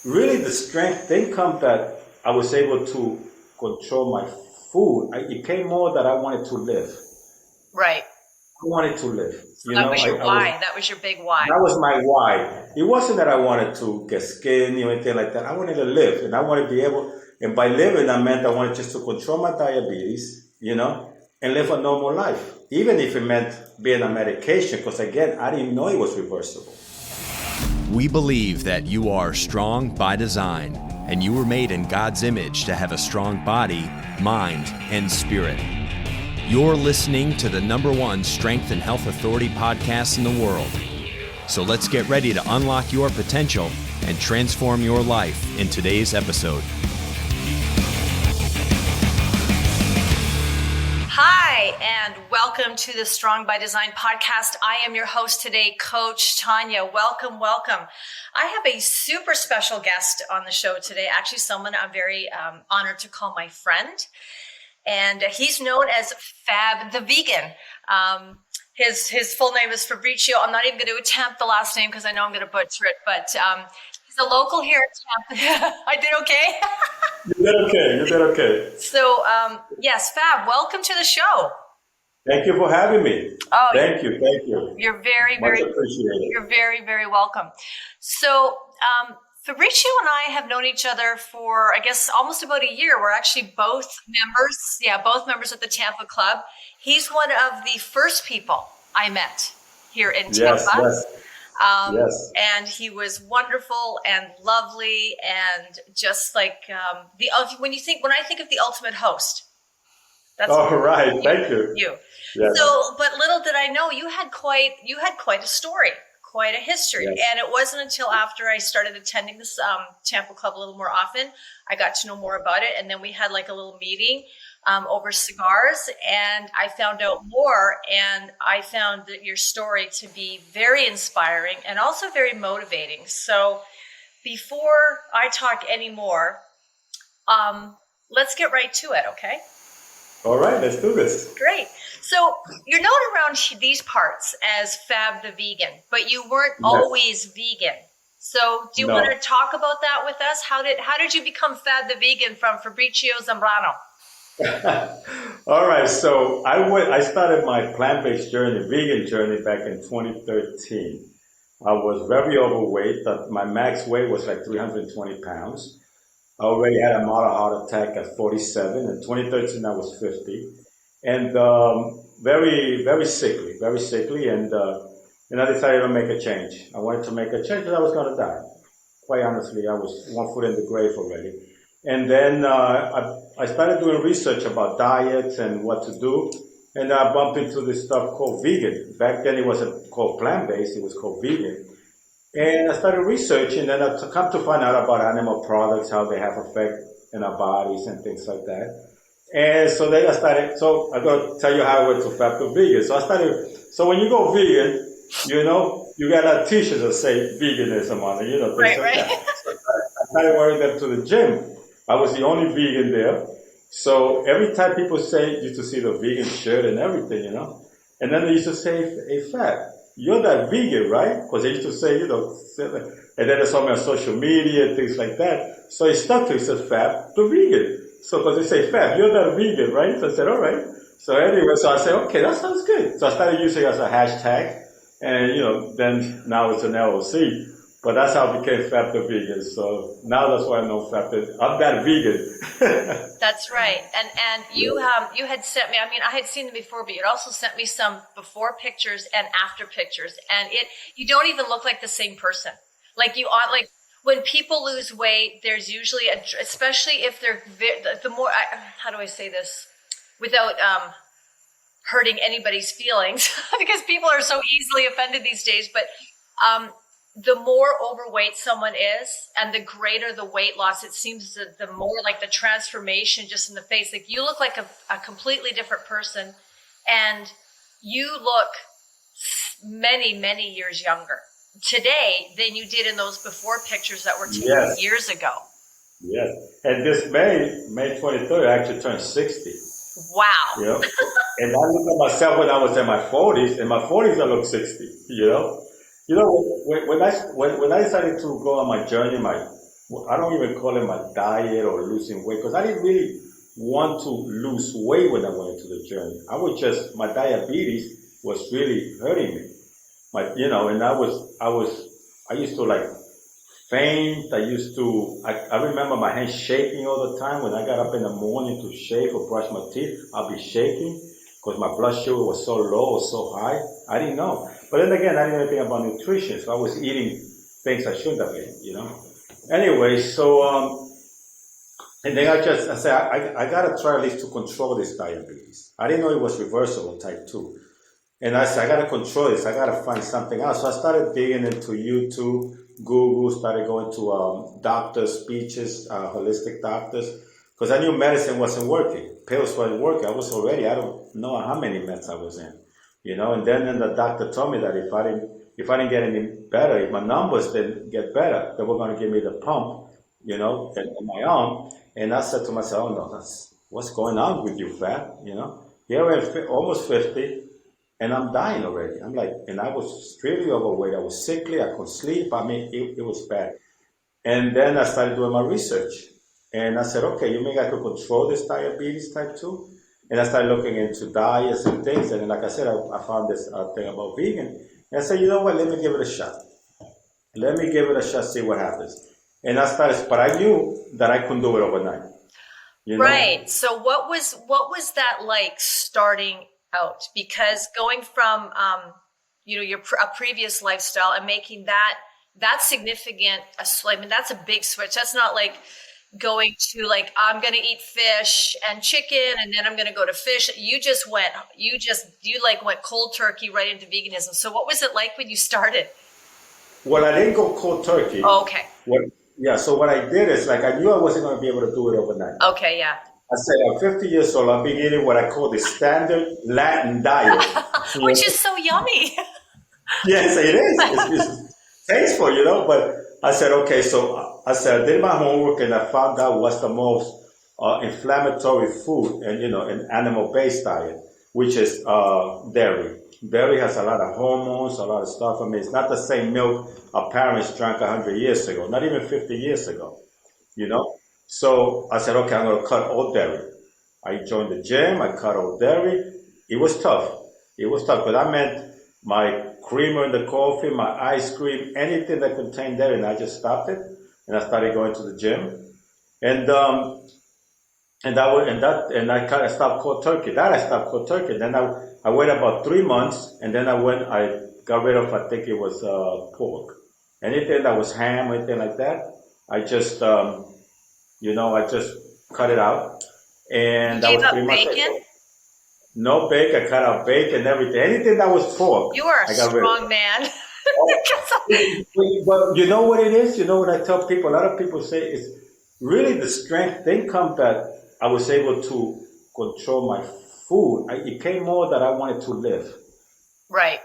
really the strength didn't come that I was able to control my food. It came more that I wanted to live. Right. I wanted to live. So that was your why. That was your big why. That was my why. It wasn't that I wanted to get skinny or anything like that. I wanted to live, and I wanted to be able. And by living, I meant I wanted just to control my diabetes, and live a normal life, even if it meant being on medication. Because again, I didn't know it was reversible. We believe that you are strong by design, and you were made in God's image to have a strong body, mind, and spirit. You're listening to the #1 Strength and Health Authority podcast in the world. So let's get ready to unlock your potential and transform your life in today's episode. Hi, and welcome to the Strong by Design podcast. I am your host today, Coach Tonya. Welcome, welcome. I have a super special guest on the show today, actually someone I'm very honored to call my friend. And he's known as Fab the Vegan. His full name is Fabricio. I'm not even going to attempt the last name because I know I'm going to butcher it, but he's a local here in Tampa. I did okay? You did okay. So, yes, Fab, welcome to the show. Thank you for having me. Oh, Thank you. You're very, Much very appreciated. You're very, very welcome. So, Fabricio and I have known each other for, I guess, almost about a year. We're actually both members of the Tampa Club. He's one of the first people I met here in Tampa. Yes. And he was wonderful and lovely, and just like when I think of the ultimate host. That's right. Thank you. Yes. So, but little did I know you had quite a story. Quite a history. Yes. And it wasn't until after I started attending this Tampa Club a little more often, I got to know more about it. And then we had like a little meeting over cigars, and I found out more, and I found that your story to be very inspiring and also very motivating. So before I talk anymore, let's get right to it, okay? All right, let's do this. Great. So you're known around these parts as Fab the Vegan, but you weren't always vegan. So do you want to talk about that with us? How did you become Fab the Vegan from Fabricio Zambrano? All right. So I started my plant-based journey, vegan journey, back in 2013. I was very overweight. My max weight was like 320 pounds. I already had a mild heart attack at 47. In 2013, I was 50. And very, very sickly. And I decided to make a change. I wanted to make a change because I was going to die. Quite honestly, I was 1 foot in the grave already. And then I started doing research about diets and what to do. And I bumped into this stuff called vegan. Back then, it wasn't called plant-based. It was called vegan. And I started researching, and I come to find out about animal products, how they have effect in our bodies and things like that. And so then I'm going to tell you how I went to Fab the Vegan. So when you go vegan, you got a lot of t-shirts that say veganism on it, things like that. So I started wearing them to the gym. I was the only vegan there. So every time people used to see the vegan shirt and everything, and then they used to say, hey, Fab, you're that vegan, right? Because they used to say, and then they saw me on social media and things like that. So it stuck to it, said Fab the Vegan. So because they say, Fab, you're that vegan, right? So I said, all right. So anyway, I said, okay, that sounds good. So I started using it as a hashtag, and then now it's an LLC. But that's how I became Fab the Vegan. So now that's why I know I'm that vegan. That's right. And you had sent me, I had seen them before, but you'd also sent me some before pictures and after pictures. And you don't even look like the same person. Like when people lose weight, there's usually especially if they're how do I say this without hurting anybody's feelings, because people are so easily offended these days, but the more overweight someone is and the greater the weight loss, it seems that the more like the transformation just in the face, like you look like a completely different person, and you look many, many years younger today than you did in those before pictures that were taken years ago. Yes. And this May 23rd, I actually turned 60. Wow. And I look at myself when I was in my 40s. In my 40s, I look 60, When I decided to go on my journey, my I don't even call it my diet or losing weight, because I didn't really want to lose weight when I went into the journey. My diabetes was really hurting me. And I used to like faint. I remember my hands shaking all the time. When I got up in the morning to shave or brush my teeth, I'll be shaking because my blood sugar was so low or so high. I didn't know. But then again, I didn't know anything about nutrition, so I was eating things I shouldn't have eaten, Anyway, so, and then I said, I gotta try at least to control this diabetes. I didn't know it was reversible, type 2. And I said, I gotta control this. I gotta find something else. So I started digging into YouTube, Google, started going to doctors' speeches, holistic doctors, because I knew medicine wasn't working. Pills weren't working. I don't know how many meds I was in, And then the doctor told me that if I didn't get any better, if my numbers didn't get better, they were going to give me the pump, in my arm. And I said to myself, oh no, what's going on with you, Fab? Here I'm almost 50. And I'm dying already. And I was extremely overweight. I was sickly. I couldn't sleep. I mean, it was bad. And then I started doing my research. And I said, okay, you mean I could control this diabetes type 2? And I started looking into diets and things. And then, like I said, I found this thing about vegan. And I said, you know what? Let me give it a shot. See what happens. And I started, but I knew that I couldn't do it overnight. Right. So what was that like starting out? Because going from a previous lifestyle and making that's significant. I mean, that's a big switch. That's not like going to I'm going to eat fish and chicken and then I'm going to go to fish. You went cold turkey right into veganism. So what was it like when you started? Well, I didn't go cold turkey. Oh, okay. So what I did is I knew I wasn't going to be able to do it overnight. Okay, yeah. I said, I'm 50 years old. I'm beginning what I call the standard Latin diet. Which is so yummy. Yes, it is. It's tasteful, But I said, okay. So I did my homework and I found out what's the most inflammatory food and, an animal-based diet, which is dairy. Dairy has a lot of hormones, a lot of stuff. I mean, it's not the same milk our parents drank 100 years ago, not even 50 years ago, So I said, okay, I'm going to cut all dairy. I joined the gym. I cut all dairy. It was tough. But I meant my creamer in the coffee, my ice cream, anything that contained dairy. And I just stopped it. And I started going to the gym. And I stopped cold turkey. I stopped cold turkey. Then I wait about 3 months. And then I got rid of, I think it was pork. Anything that was ham, anything like that, I just cut it out. And you gave up bacon? No bacon. I cut out bacon, everything. Anything that was pork. You are a strong man. But you know what it is? You know what I tell people? A lot of people say it's really the strength didn't come that I was able to control my food. It came more that I wanted to live. Right.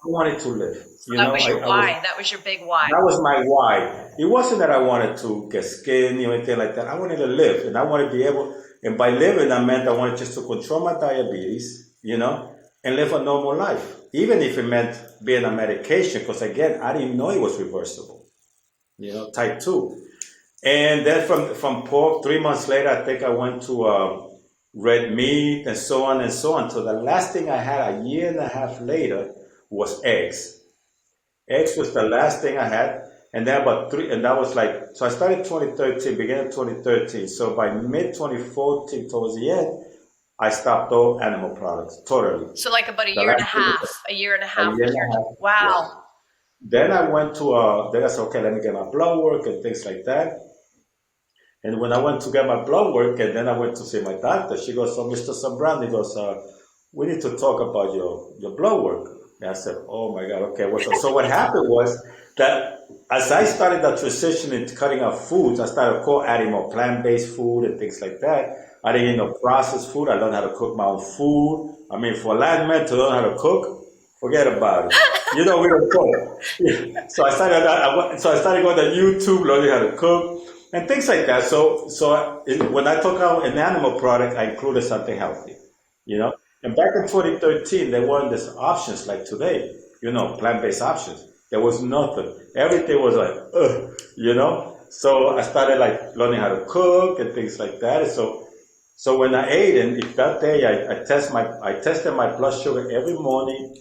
I wanted to live. That was your why. That was your big why. That was my why. It wasn't that I wanted to get skinny or anything like that. I wanted to live, and I wanted to be able. And by living, I meant I wanted just to control my diabetes, and live a normal life, even if it meant being on medication. Because again, I didn't know it was reversible. Type 2. And then from pork, 3 months later, I think I went to red meat and so on and so on. So the last thing I had a year and a half later was eggs. Eggs was the last thing I had. And then so I started 2013, beginning of 2013. So by mid 2014, towards the end, I stopped all animal products, totally. So about a year and a half. Wow. Yeah. Then I went to, then I said, okay, let me get my blood work and things like that. And when I went to get my blood work, and then I went to see my doctor, she goes, so Mr. Zambrano, he goes, we need to talk about your blood work. And I said, oh my God, okay. So what happened was that as I started that transition into cutting out foods, I started adding more plant-based food and things like that. I didn't eat no processed food. I learned how to cook my own food. I mean, for a Latin man to learn how to cook, forget about it. We don't cook. So I started going to YouTube, learning how to cook and things like that. So when I took out an animal product, I included something healthy, And back in 2013, there weren't these options like today, plant-based options. There was nothing. Everything was So I started like learning how to cook and things like that. And so when I ate, and if that day I tested my blood sugar every morning,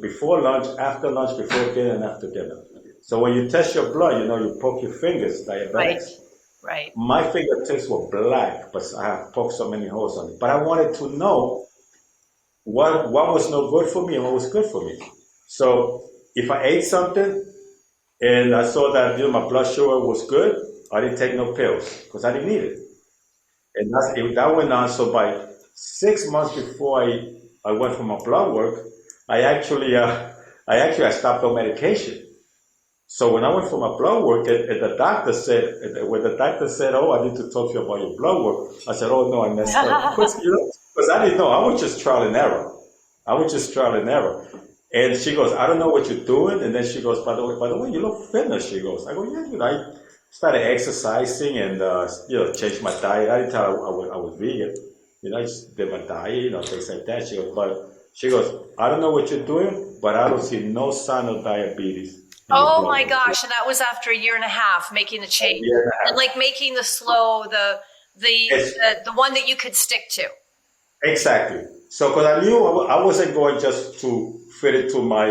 before lunch, after lunch, before dinner, and after dinner. So when you test your blood, you poke your fingers, Right. diabetics. Right. My fingertips were black, but I have poked so many holes on it. But I wanted to know what was no good for me and what was good for me. So if I ate something and I saw that my blood sugar was good, I didn't take no pills because I didn't need it. And that went on. So by 6 months before I went for my blood work, I stopped all medication. So when I went for my blood work, and the doctor said, when the doctor said, "Oh, I need to talk to you about your blood work," I said, "Oh no, I messed up," because I didn't know. I was just trial and error. And she goes, "I don't know what you're doing." And then she goes, "By the way, you look thinner." She goes, I go, "Yeah, I started exercising and changed my diet. I didn't tell her I was vegan. I just did my diet, things like that." She goes, "I don't know what you're doing, but I don't see no sign of diabetes." Oh my gosh! And that was after a year and a half making the change, and like making the slow, the one that you could stick to. Exactly. So, because I knew I wasn't going just to fit into my,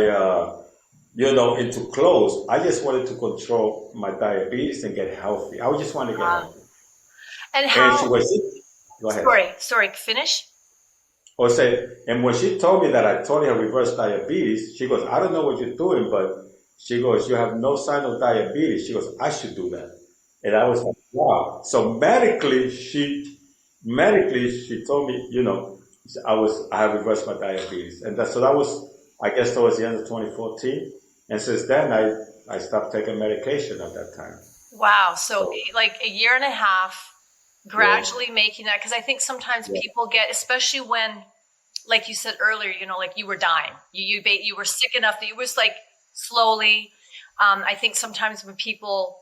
into clothes. I just wanted to control my diabetes and get healthy. I just wanted to get healthy. And And how? she was, go ahead. Sorry. Finish. Or say, and when she told me that I told her reverse diabetes, she goes, "I don't know what you're doing, but," she goes, "you have no sign of diabetes." She goes, "I should do that." And I was like, wow. So medically, she told me, I have reversed my diabetes. And that was, I guess, towards the end of 2014. And since then, I stopped taking medication at that time. Wow. So like a year and a half, gradually making that. Because I think sometimes people get, especially when, like you said earlier, like you were dying. You were sick enough that it was like slowly. I think sometimes when people,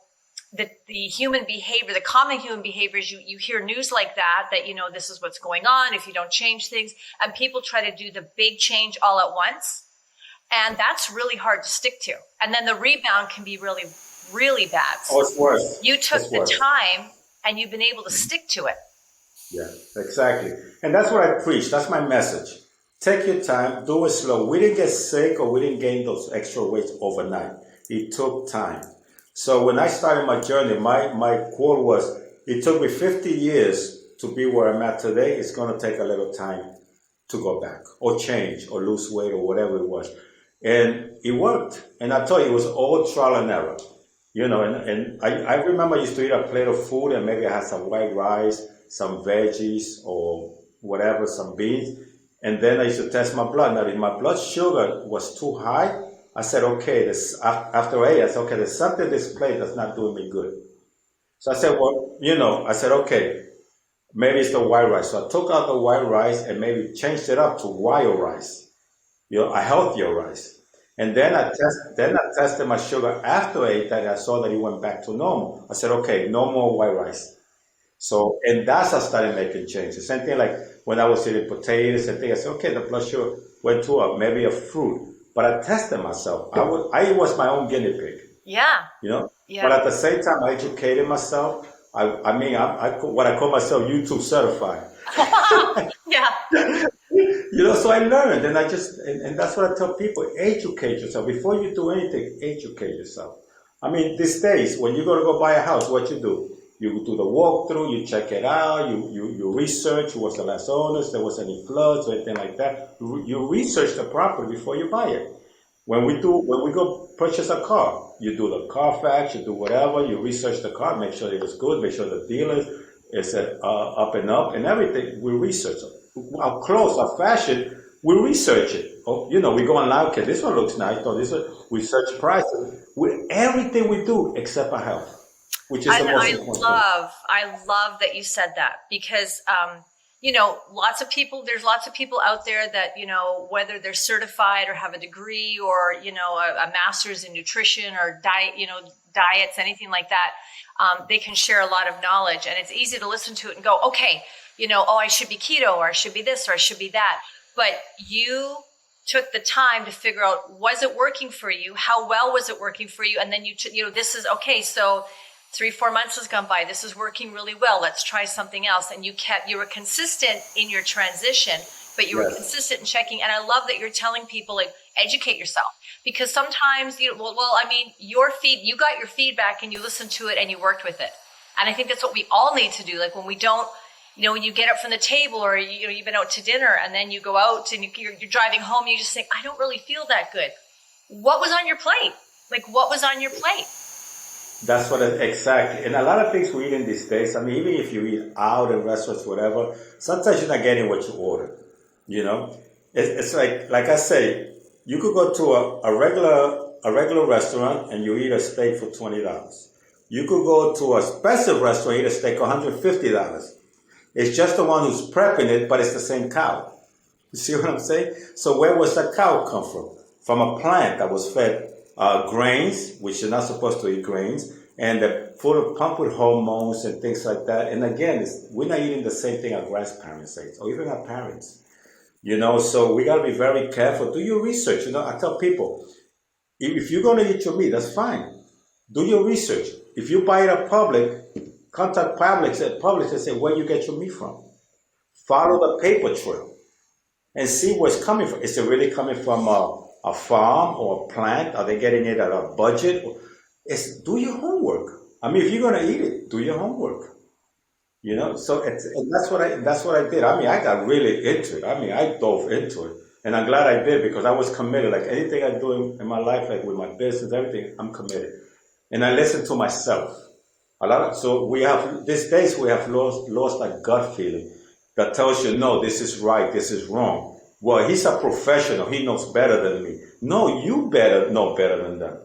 the human behavior, the common human behavior is you hear news like that, this is what's going on if you don't change things. And people try to do the big change all at once. And that's really hard to stick to. And then the rebound can be really, really bad. So it's worse. You took the time and you've been able to stick to it. Yeah, exactly. And that's what I preach. That's my message. Take your time, do it slow. We didn't get sick or we didn't gain those extra weights overnight. It took time. So when I started my journey, my quote was, it took me 50 years to be where I'm at today. It's going to take a little time to go back or change or lose weight or whatever it was. And it worked. And I tell you, it was all trial and error. And I remember I used to eat a plate of food and maybe I had some white rice, some veggies or whatever, some beans. And then I used to test my blood. Now, if my blood sugar was too high, I said, okay, after I said, okay, there's something this plate that's not doing me good. So I said, okay, maybe it's the white rice. So I took out the white rice and maybe changed it up to wild rice, a healthier rice. And then I tested my sugar after I ate that. And I saw that it went back to normal. I said, okay, no more white rice. So, and that's how I started making changes. Same thing like when I was eating potatoes and things, I said, okay, the blood sugar went to maybe a fruit. But I tested myself. I was my own guinea pig. Yeah. Yeah. But at the same time, I educated myself. I what I call myself YouTube certified. Yeah. So I learned, and and that's what I tell people: educate yourself before you do anything. Educate yourself. I mean, these days when you're gonna go buy a house, what you do? You do the walkthrough, you check it out, you research who was the last owners, there was any floods or anything like that. You research the property before you buy it. When we go purchase a car, you do the Carfax, you do whatever, you research the car, make sure it was good, make sure the dealer is up and everything. We research it. Our clothes, our fashion, we research it. We go online, okay, this one looks nice, or this one, we search prices. Everything we do except our health. Which is the most important. I love that you said that because, there's lots of people out there that, whether they're certified or have a degree or, a master's in nutrition or diets, anything like that. They can share a lot of knowledge and it's easy to listen to it and go, okay, I should be keto or I should be this or I should be that. But you took the time to figure out, was it working for you? How well was it working for you? And then this is okay. So 3-4 months has gone by. This is working really well. Let's try something else. And you were consistent in your transition, but you were consistent in checking. And I love that you're telling people, like, educate yourself, because sometimes you got your feedback and you listened to it and you worked with it. And I think that's what we all need to do. Like when we don't, when you get up from the table, or you've been out to dinner and then you go out and you're driving home, and you just think, I don't really feel that good. What was on your plate? Like, what was on your plate? That's exactly. And a lot of things we eat in these days, I mean, even if you eat out in restaurants, whatever, sometimes you're not getting what you order. It's like I say, you could go to a regular restaurant and you eat a steak for $20. You could go to a special restaurant, eat a steak $150. It's just the one who's prepping it, but it's the same cow. You see what I'm saying? So where was that cow come from? From a plant that was fed grains, which you're not supposed to eat grains, and full of pumped with hormones and things like that. And again, we're not eating the same thing our grandparents ate, or even our parents. So we got to be very careful. Do your research. I tell people, if you're going to eat your meat, that's fine. Do your research. If you buy it at Publix, contact Publix and say where you get your meat from. Follow the paper trail and see where it's coming from. Is it really coming from a farm or a plant? Are they getting it at a budget? Do your homework. I mean, if you're going to eat it, do your homework. So and that's what I did. I mean, I got really into it. I mean, I dove into it, and I'm glad I did, because I was committed. Like anything I do in my life, like with my business, everything, I'm committed. And I listen to myself. These days we have lost that gut feeling that tells you, no, this is right, this is wrong. Well, he's a professional, he knows better than me. No, you better know better than them.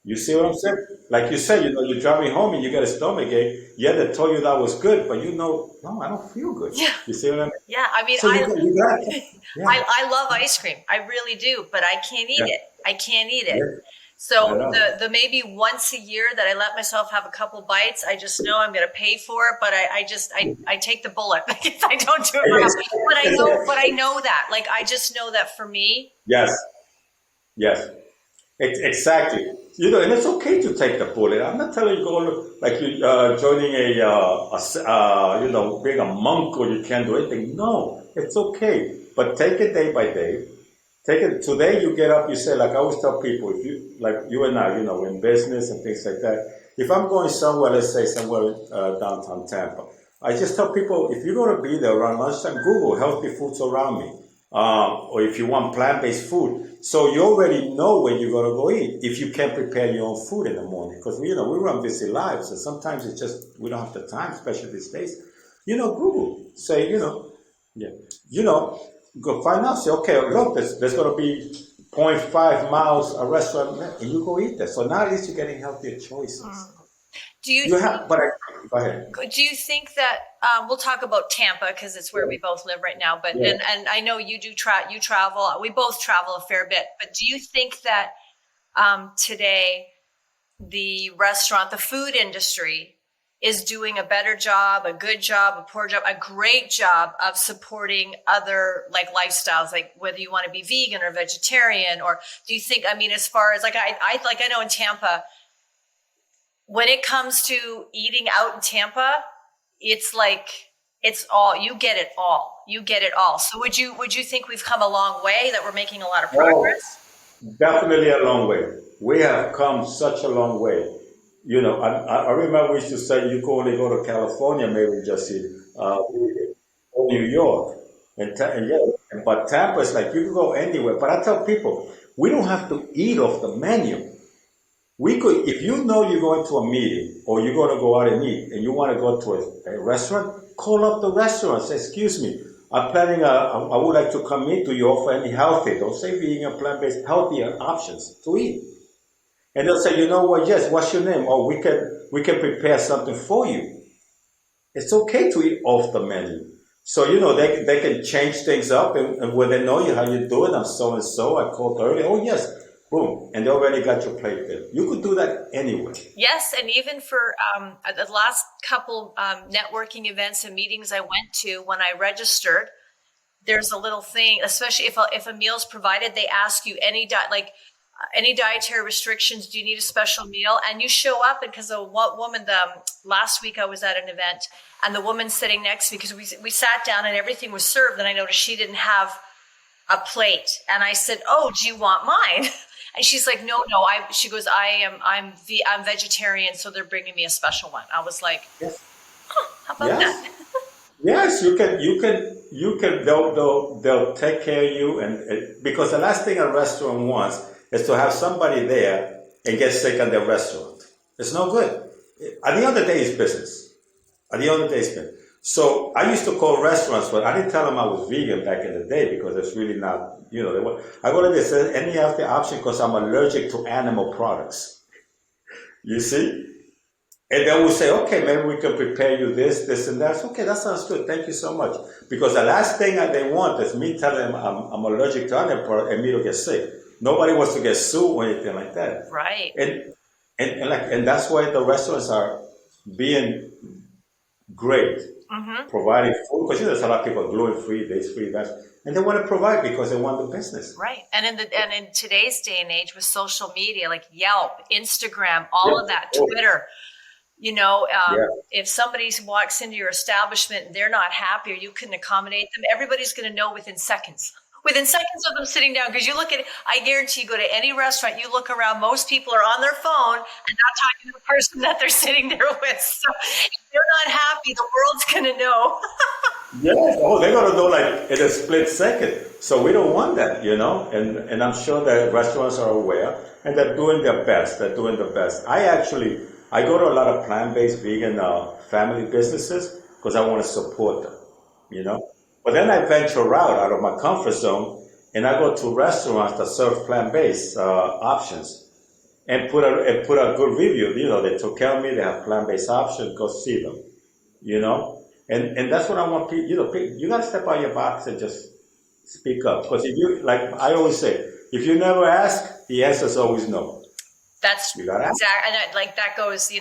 You see what I'm saying? Like you said, you're driving home and you get a stomach ache. Yeah, they told you that was good, but no, I don't feel good. Yeah. You see what I mean? Yeah, I mean, so I love ice cream. I really do, but I can't eat it. I can't eat it. Yeah. So the maybe once a year that I let myself have a couple bites, I just know I'm going to pay for it, but I take the bullet. I don't do it wrong. But I know that. Like, I just know that for me. Yes. Exactly. And it's okay to take the bullet. I'm not telling you go like you joining being a monk, or you can't do anything. No, it's okay. But take it day by day. Take it today. You get up. You say, like I always tell people, if you like you and I, in business and things like that. If I'm going somewhere, let's say somewhere downtown Tampa, I just tell people, if you're going to be there around lunchtime, Google healthy foods around me, or if you want plant-based food. So you already know where you're going to go eat if you can't prepare your own food in the morning. Because, we run busy lives, and sometimes it's just, we don't have the time, especially these days. Google. Say, go find out. Say, okay, look, there's going to be 0.5 miles a restaurant, and you go eat there. So now at least you're getting healthier choices. Go ahead. Do you think that we'll talk about Tampa, because it's where we both live right now? But and I know you do you travel. We both travel a fair bit. But do you think that today the food industry is doing a better job, a good job, a poor job, a great job of supporting other like lifestyles, like whether you want to be vegan or vegetarian, or do you think? I mean, as far as I know in Tampa, when it comes to eating out in Tampa, it's like it's all you get it all. You get it all. So would you think we've come a long way, that we're making a lot of progress? Definitely a long way. We have come such a long way. I remember we used to say you can only go to California, maybe just or New York, but Tampa is like you can go anywhere. But I tell people, we don't have to eat off the menu. We could, if you're going to a meeting or you're going to go out and eat and you want to go to a restaurant, call up the restaurant. Say, excuse me, I'm planning I would like to come in. Do you offer any healthy? Don't say vegan, plant-based, healthier options to eat. And they'll say, you know what? Yes. What's your name? Oh, we can prepare something for you. It's okay to eat off the menu. So, they can change things up and when they know you, how you do it. I'm so-and-so. I called earlier. Oh, yes. Boom. And they already got your plate there. You could do that anywhere. Yes. And even for the last couple networking events and meetings I went to, when I registered, there's a little thing, especially if a meal's provided, they ask you any dietary restrictions. Do you need a special meal? And you show up, and because last week I was at an event, and the woman sitting next to me, because we sat down and everything was served, and I noticed she didn't have a plate, and I said, "Oh, do you want mine?" And she's like, "No." She goes, I'm vegetarian, so they're bringing me a special one." I was like, Yes. "How about that?" Yes, you can. They'll take care of you, and because the last thing a restaurant wants is to have somebody there and get sick at their restaurant. It's no good. At the end of the day, it's business. At the end of the day, it's business. So I used to call restaurants, but I didn't tell them I was vegan back in the day because it's really not, I go to this, any other option because I'm allergic to animal products. You see? And they will say, okay, maybe we can prepare you this, and that. Okay, that sounds good. Thank you so much. Because the last thing that they want is me telling them I'm allergic to animal product and me to get sick. Nobody wants to get sued or anything like that. Right. And that's why the restaurants are being great, providing food, because there's a lot of people gluten-free, dairy-free, and they want to provide because they want the business. Right. And in today's day and age with social media, like Yelp, Instagram, all of that, Twitter, if somebody walks into your establishment and they're not happy or you couldn't accommodate them, everybody's going to know within seconds. Within seconds of them sitting down, because you look at it, I guarantee you go to any restaurant, you look around, most people are on their phone and not talking to the person that they're sitting there with. So if they're not happy, the world's going to know. Yes. Oh, they're going to know like in a split second. So we don't want that, and I'm sure that restaurants are aware and they're doing their best. They're doing the best. I go to a lot of plant-based vegan family businesses because I want to support them, But then I venture out of my comfort zone, and I go to restaurants that serve plant-based options, and put a good review. They took care of me. They have plant-based options. Go see them. And that's what I want people. You got to step out of your box and just speak up. Because if you, like I always say, if you never ask, the answer is always no. That's exactly, and that goes,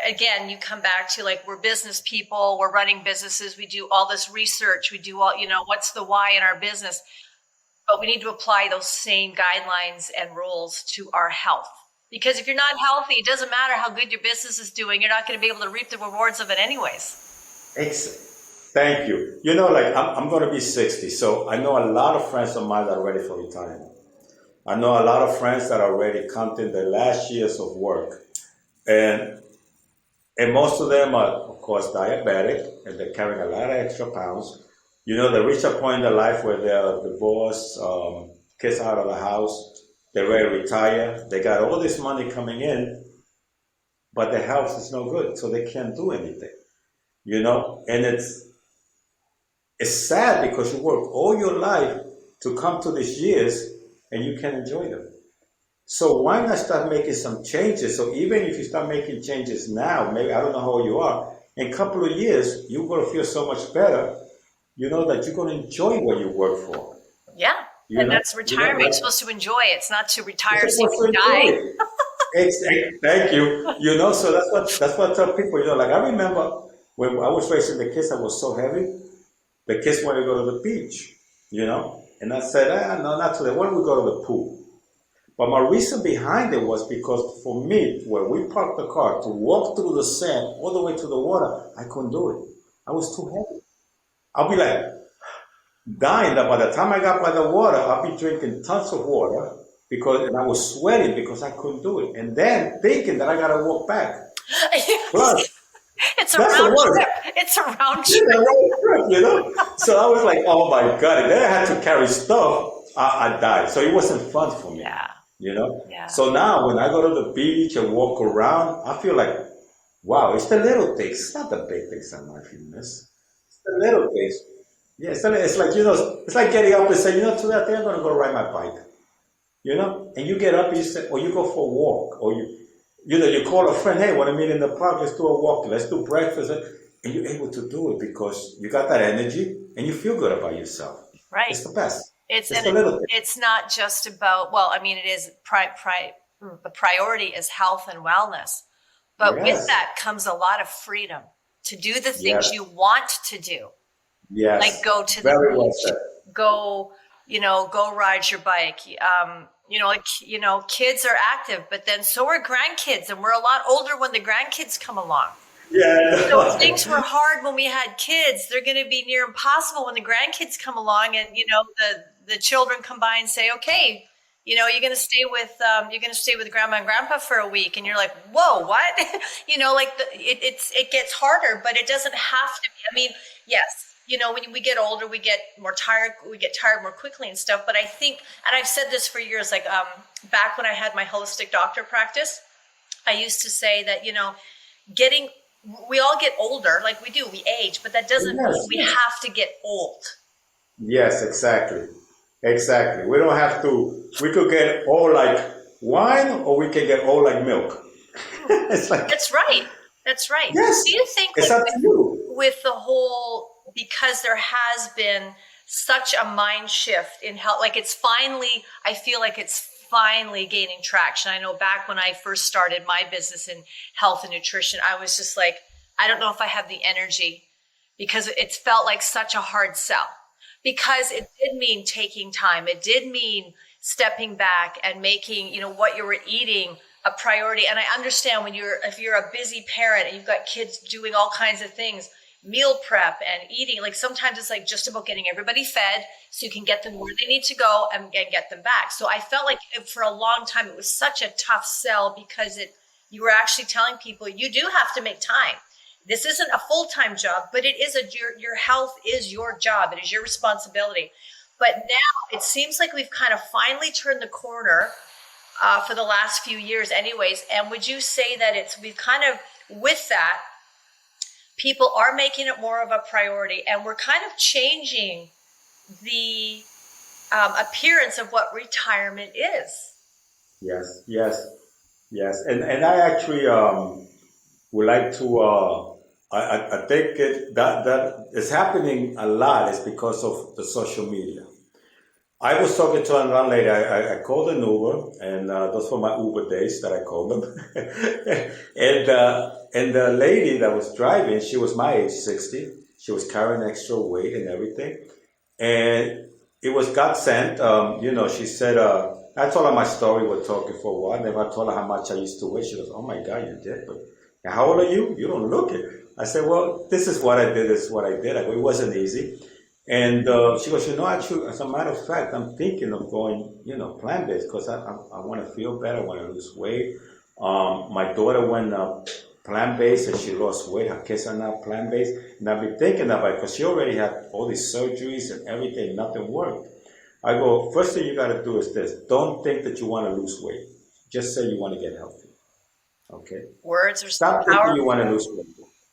again, you come back to like, we're business people, we're running businesses, we do all this research, we do all, what's the why in our business, but we need to apply those same guidelines and rules to our health. Because if you're not healthy, it doesn't matter how good your business is doing, you're not going to be able to reap the rewards of it anyways. Thank you. I'm going to be 60, so I know a lot of friends of mine that are ready for retirement. I know a lot of friends that are already counting their last years of work. And most of them are, of course, diabetic, and they're carrying a lot of extra pounds. They reach a point in their life where they're divorced, kids out of the house, they're ready to retire. They got all this money coming in, but their health is no good, so they can't do anything. And it's sad because you work all your life to come to these years and you can enjoy them. So why not start making some changes? So even if you start making changes now, maybe, I don't know how old you are, in a couple of years, you're going to feel so much better, that you're going to enjoy what you work for. Yeah, that's retirement. You're supposed to enjoy it. It's not to retire so you can die. Thank you. So that's what I tell people, like I remember when I was raising the kids, I was so heavy, the kids wanted to go to the beach, And I said, no, not today. Why don't we go to the pool? But my reason behind it was because for me, where we parked the car, to walk through the sand all the way to the water, I couldn't do it. I was too heavy. I'll be like dying. By the time I got by the water, I'll be drinking tons of water and I was sweating because I couldn't do it. And then thinking that I got to walk back. Plus, it's a round trip. It's a round trip. So I was like, oh my God. And then I had to carry stuff. I died. So it wasn't fun for me. Yeah. Yeah. So now when I go to the beach and walk around, I feel like, wow, it's the little things. It's not the big things in life you miss. It's the little things. Yeah, it's like, it's like getting up and saying, today I think I'm going to go ride my bike. And you get up and you say, or you go for a walk, or you call a friend, hey, want to meet in the park? Let's do a walk. Let's do breakfast. And you're able to do it because you got that energy and you feel good about yourself. Right. It's the best. It's not just about, it is the priority is health and wellness. But with that comes a lot of freedom to do the things you want to do. Yes. Like go to Very the well beach. said. go, go ride your bike. Kids are active, but then so are grandkids, and we're a lot older when the grandkids come along. Yeah. So if things were hard when we had kids, they're going to be near impossible when the grandkids come along, and the children come by and say, okay, you're going to stay with grandma and grandpa for a week, and you're like, whoa, what? It gets harder, but it doesn't have to be. I mean, yes. When we get older, we get more tired. We get tired more quickly and stuff. But I think, and I've said this for years, like back when I had my holistic doctor practice, I used to say that, we all get older, like we age, but that doesn't mean we have to get old. Yes, exactly. Exactly. We don't have to, we could get old like wine, or we can get old like milk. It's like, That's right. That's right. Yes. Do you think it's up to you. With the whole, because there has been such a mind shift in health, like I feel like it's finally gaining traction. I know back when I first started my business in health and nutrition, I was just like, I don't know if I have the energy, because it felt like such a hard sell, because it did mean taking time. It did mean stepping back and making, what you were eating a priority. And I understand if you're a busy parent and you've got kids doing all kinds of things, meal prep and eating, like sometimes it's like just about getting everybody fed so you can get them where they need to go and get them back. So I felt like for a long time it was such a tough sell, because you were actually telling people you do have to make time. This isn't a full-time job, but it is your health is your job. It is your responsibility. But now it seems like we've kind of finally turned the corner for the last few years anyways. And would you say that we've kind of, with that, people are making it more of a priority, and we're kind of changing the appearance of what retirement is? Yes. And I actually would like to, I think that is happening a lot is because of the social media. I was talking to another lady. I called an Uber, and those were my Uber days that I called them. and the lady that was driving, she was my age, 60. She was carrying extra weight and everything. And it was God sent. She said, I told her my story. We're talking for a while. And then I told her how much I used to weigh. She goes, oh my God, you did? But how old are you? You don't look it. I said, well, this is what I did. This is what I did. It wasn't easy. And she goes, actually, as a matter of fact, I'm thinking of going, plant-based, because I want to feel better, I want to lose weight. My daughter went plant-based and she lost weight. Her kids are now plant-based. And I've been thinking about it because she already had all these surgeries and everything. Nothing worked. I go, first thing you got to do is this. Don't think that you want to lose weight. Just say you want to get healthy. Okay? Words are so Stop powerful. thinking you want to lose weight.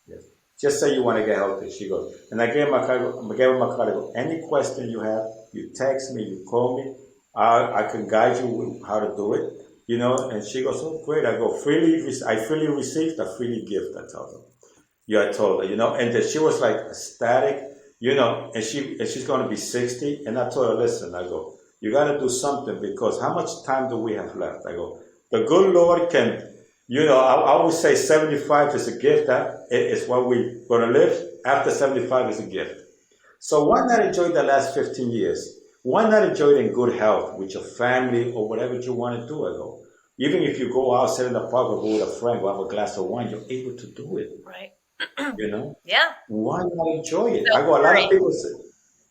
Yes. Just say you want to get healthy. She goes, and I gave her my card. I go, any question you have, you text me, you call me. I can guide you with how to do it. And she goes, oh, great. I go, I freely received, I freely give, I told her. I told her, and then she was like ecstatic, and she's going to be 60. And I told her, listen, I go, you got to do something, because how much time do we have left? I go, the good Lord can, I always say 75 is a gift. That is what we're going to live. After 75 is a gift. So why not enjoy the last 15 years? Why not enjoy it in good health with your family or whatever you want to do? I go, even if you go out, sit in the park, or go with a friend, go have a glass of wine, you're able to do it. Right. Yeah. Why not enjoy it? Don't I go, a lot of people say,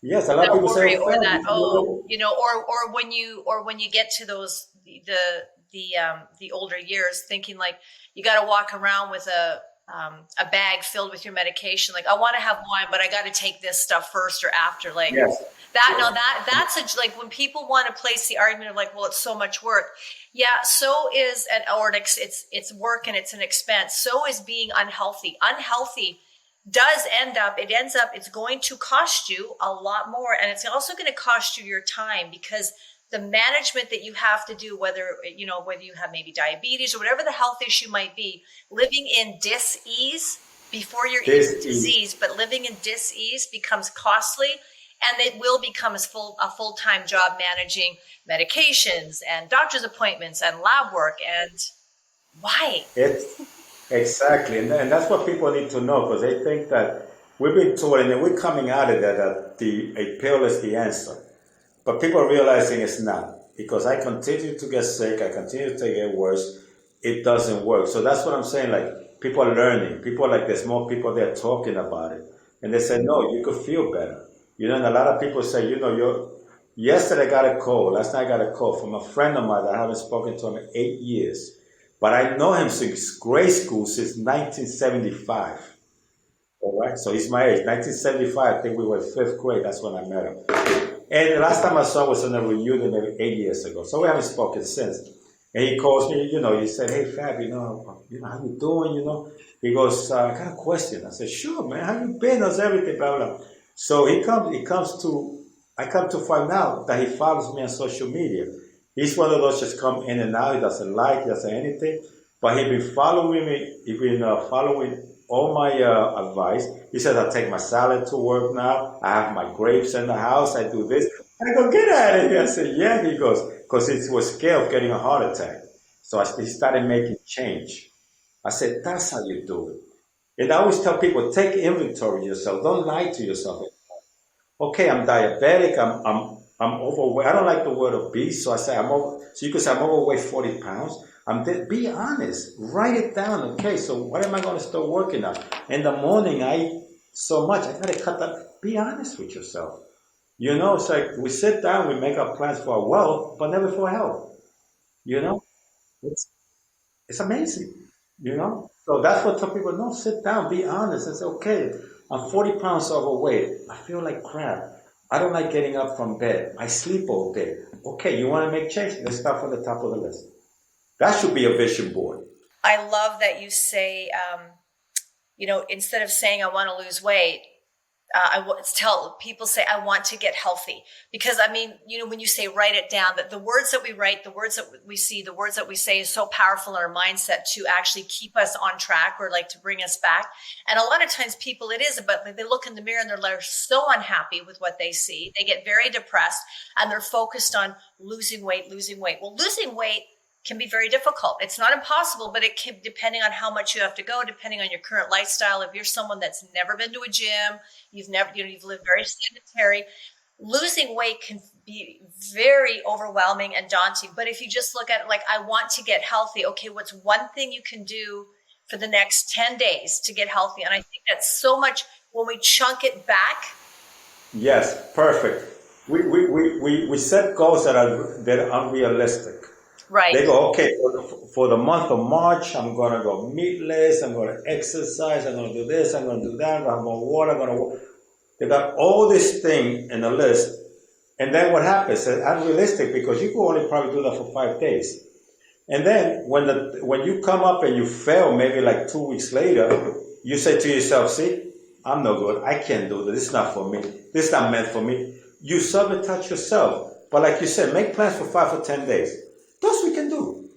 yes, a lot of people say, or that, or when you get to those, the older years, thinking like you got to walk around with a bag filled with your medication. Like, I want to have wine, but I got to take this stuff first or after. Like, yes. That's like when people want to place the argument of like, well, it's so much work. Yeah, so is it's work and it's an expense. So is being unhealthy. Unhealthy it's going to cost you a lot more, and it's also going to cost you your time, because the management that you have to do, whether you have maybe diabetes or whatever the health issue might be, living in dis-ease before you're in disease, but living in dis-ease becomes costly. And it will become a full-time job managing medications and doctor's appointments and lab work. And why? Exactly. And that's what people need to know, because they think that, we've been told, and we're coming out of that a pill is the answer. But people are realizing it's not, because I continue to get sick, I continue to get worse. It doesn't work. So that's what I'm saying. Like, people are learning. People are like, there's more people there talking about it. And they say, no, you could feel better. You know, and a lot of people say, you know, yesterday I got a call, last night I got a call from a friend of mine that I haven't spoken to him in 8 years. But I know him since grade school, since 1975. All right, so he's my age. 1975, I think we were in 5th grade. That's when I met him. And the last time I saw him was in a reunion maybe 8 years ago. So we haven't spoken since. And he calls me, you know, he said, hey, Fab, you know, how you doing, you know? He goes, I got a question. I said, sure, man, how you been? How's everything? Blah, blah. So I come to find out that he follows me on social media. He's one of those just come in and out. He doesn't like, he doesn't anything. But he's been following me. He's been following all my advice. He says, I take my salad to work now. I have my grapes in the house. I do this. I go, get out of here. I said, yeah. He goes, because he was scared of getting a heart attack. So he started making change. I said, that's how you do it. And I always tell people, take inventory of yourself. Don't lie to yourself. Okay, I'm diabetic. I'm overweight. I don't like the word obese. So I say so you could say I'm overweight 40 pounds. Be honest. Write it down. Okay, so what am I going to start working on? In the morning, I eat so much. I got to cut that. Be honest with yourself. You know, it's like we sit down, we make our plans for our wealth, but never for health. You know, it's amazing. You know, so that's what some people know. Sit down, be honest, and say, okay, I'm 40 pounds overweight. I feel like crap. I don't like getting up from bed. I sleep all day. Okay, you want to make change? Let's start from the top of the list. That should be a vision board. I love that you say, you know, instead of saying I want to lose weight, tell people say I want to get healthy. Because I mean, you know, when you say write it down, that the words that we write, the words that we see, the words that we say is so powerful in our mindset to actually keep us on track or like to bring us back. And a lot of times people, it is about, they look in the mirror and they're so unhappy with what they see. They get very depressed and they're focused on losing weight. Well, losing weight can be very difficult. It's not impossible, but it can, depending on how much you have to go, depending on your current lifestyle. If you're someone that's never been to a gym, you've lived very sedentary, losing weight can be very overwhelming and daunting. But if you just look at it like, I want to get healthy. Okay, what's one thing you can do for the next 10 days to get healthy? And I think that's so much when we chunk it back. Yes, perfect. We set goals that are unrealistic. Right. They go, okay, for the month of March, I'm going to go meatless, I'm going to exercise, I'm going to do this, I'm going to do that, I'm going to have more water, They got all this thing in the list. And then what happens? It's unrealistic because you can only probably do that for 5 days. And then when you come up and you fail, maybe like 2 weeks later, you say to yourself, see, I'm no good. I can't do this. This is not for me. This is not meant for me. You sabotage yourself. But like you said, make plans for 5 or 10 days. Those we can do.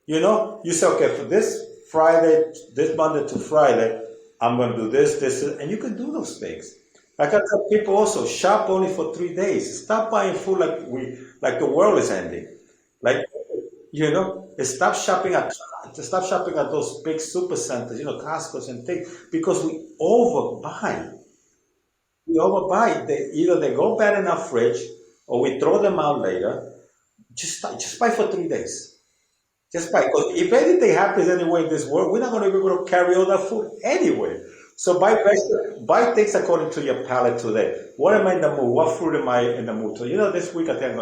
You know, you say, okay, for this Friday, this Monday to Friday, I'm going to do this, and you can do those things. Like I tell people also, shop only for 3 days. Stop buying food like the world is ending. Like, you know, stop shopping at those big super centers, you know, Costco's and things, because we overbuy. Either they go bad in our fridge, or we throw them out later. Just buy for 3 days. Just buy. Because if anything happens anyway in this world, we're not going to be able to carry all that food anyway. So buy things according to your palate today. What am I in the mood? What fruit am I in the mood to? You know, this week I think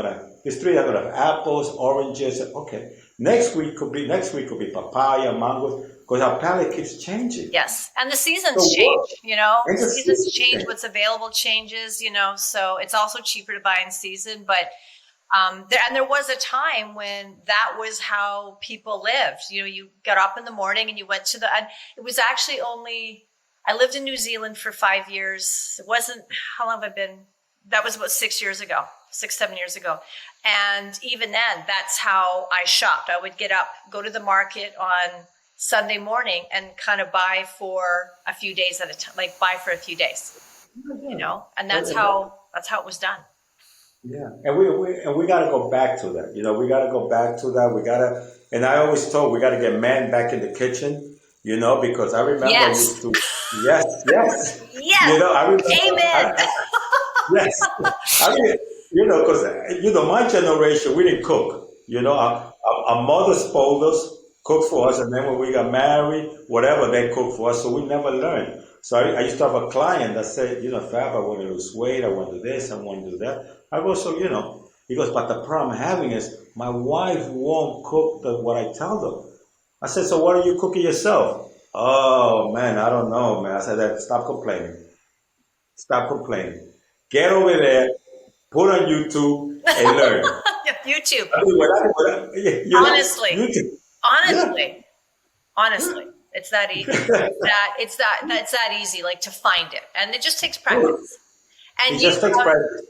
this 3 I'm going to have apples, oranges. Okay. Next week could be papaya, mangoes, because our palate keeps changing. Yes. And the seasons change, you know. The seasons change, what's available changes, you know, so it's also cheaper to buy in season, but there was a time when that was how people lived. You know, you got up in the morning and you went to and it was actually I lived in New Zealand for 5 years. It wasn't, how long have I been? That was about 7 years ago. And even then, that's how I shopped. I would get up, go to the market on Sunday morning and kind of buy for a few days at a time, like buy for a few days, you know, and that's how it was done. Yeah, and we got to go back to that. You know, we got to go back to that. And I always told we got to get man back in the kitchen. You know, because I remember I used to Yes, yes. Yes. I remember, Amen. yes. I mean, because, my generation, we didn't cook. Our mothers spoiled us, cooked for us, and then when we got married, whatever, they cooked for us, so we never learned. So I used to have a client that said, Fab, I want to lose weight, I want to do this, I want to do that. I go, so, he goes, but the problem I'm having is my wife won't cook what I tell them. I said, so what are you cooking yourself? Oh, man, I don't know, man. I said, stop complaining. Stop complaining. Get over there, put on YouTube, and learn. YouTube. I mean, Honestly. YouTube. Honestly. Honestly. It's that easy. It's that easy, like, to find it. And it just takes practice. And it just takes practice.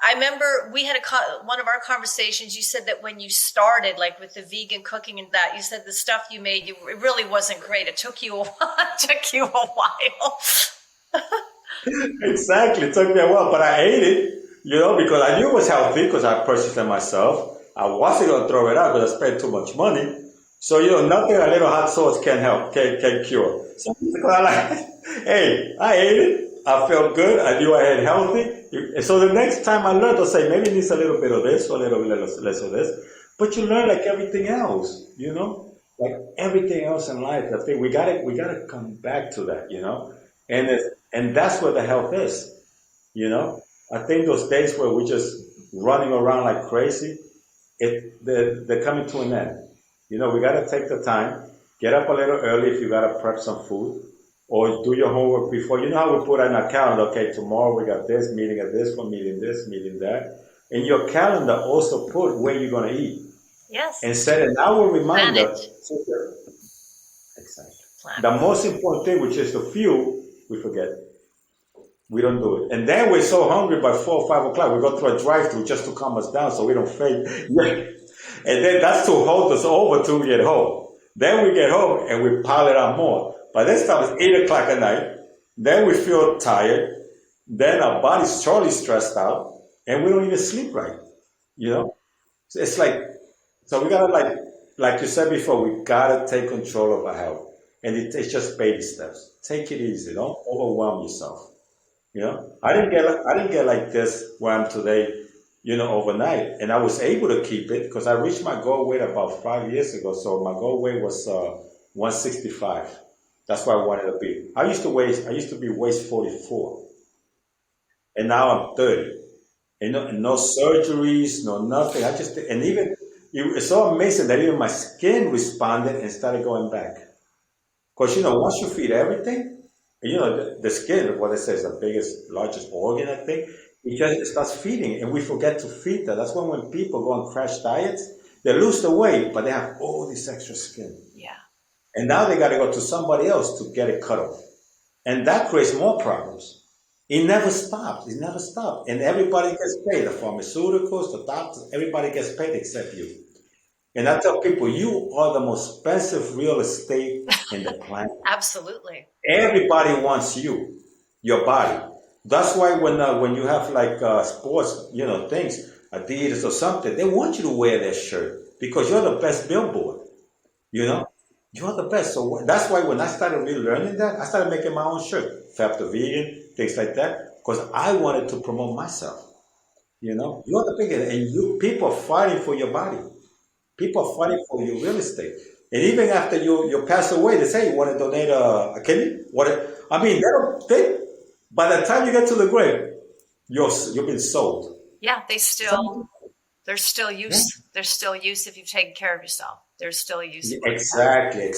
I remember we had one of our conversations. You said that when you started, like with the vegan cooking and that, you said the stuff you made, it really wasn't great. It took you a while. Exactly. It took me a while, but I ate it, because I knew it was healthy because I purchased it myself. I wasn't going to throw it out because I spent too much money. So, nothing a little hot sauce can cure. So, hey, I ate it. I felt good. I knew I had healthy. So the next time I learned, I'll say, maybe it needs a little bit of this or a little bit less of this. But you learn like everything else, like everything else in life. I think we gotta come back to that, and that's where the health is, I think those days where we're just running around like crazy, they're coming to an end. We gotta take the time, get up a little early if you gotta prep some food. Or do your homework before. You know how we put on our calendar, okay, tomorrow we got this, meeting at this one, meeting this, meeting that. In your calendar, also put where you're going to eat. Yes. And set an hour reminder. Exactly. The most important thing, which is the fuel, we forget. We don't do it. And then we're so hungry by 4 or 5 o'clock, we go through a drive-thru just to calm us down so we don't faint. And then that's to hold us over till we get home. Then we get home and we pile it on more. By this time, it's 8 o'clock at night. Then we feel tired. Then our body's totally stressed out. And we don't even sleep right. So it's like, so we got to, like you said before, we got to take control of our health. And it's just baby steps. Take it easy. Don't overwhelm yourself. I didn't get like this where I'm today, overnight. And I was able to keep it because I reached my goal weight about 5 years ago. So my goal weight was 165. That's where I wanted to be. I used to be waist 44. And now I'm 30. And no surgeries, no nothing. It's so amazing that even my skin responded and started going back. Because, once you feed everything, the skin, what they say is the biggest, largest organ, I think, it starts feeding, and we forget to feed that. That's when people go on crash diets, they lose the weight, but they have all this extra skin. Yeah. And now they got to go to somebody else to get it cut off. And that creates more problems. It never stops. It never stops. And everybody gets paid. The pharmaceuticals, the doctors, everybody gets paid except you. And I tell people, you are the most expensive real estate in the planet. Absolutely. Everybody wants you, your body. That's why when you have like sports, things, Adidas or something, they want you to wear their shirt because you're the best billboard. You're the best. So that's why when I started really learning that, I started making my own shirt, Fab the Vegan, things like that, because I wanted to promote myself. You're the biggest, and people are fighting for your body. People are fighting for your real estate. And even after you pass away, they say you want to donate a kidney. By the time you get to the grave, you've been sold. Yeah, there's still use. Yeah. There's still use if you've taken care of yourself. There's still use. Exactly.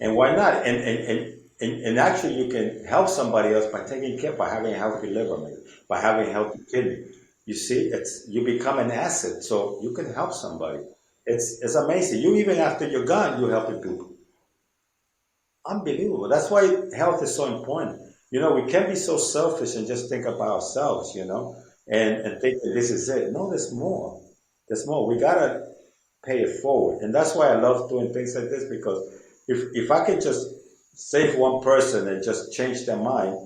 And why not? And actually, you can help somebody else by having a healthy liver, maybe, by having a healthy kidney. You see, you become an asset, so you can help somebody. It's amazing. You even after you're gone, you're helping people. Unbelievable. That's why health is so important. We can't be so selfish and just think about ourselves, and think that this is it. No, there's more. There's more. We gotta pay it forward. And that's why I love doing things like this, because if I could just save one person and just change their mind,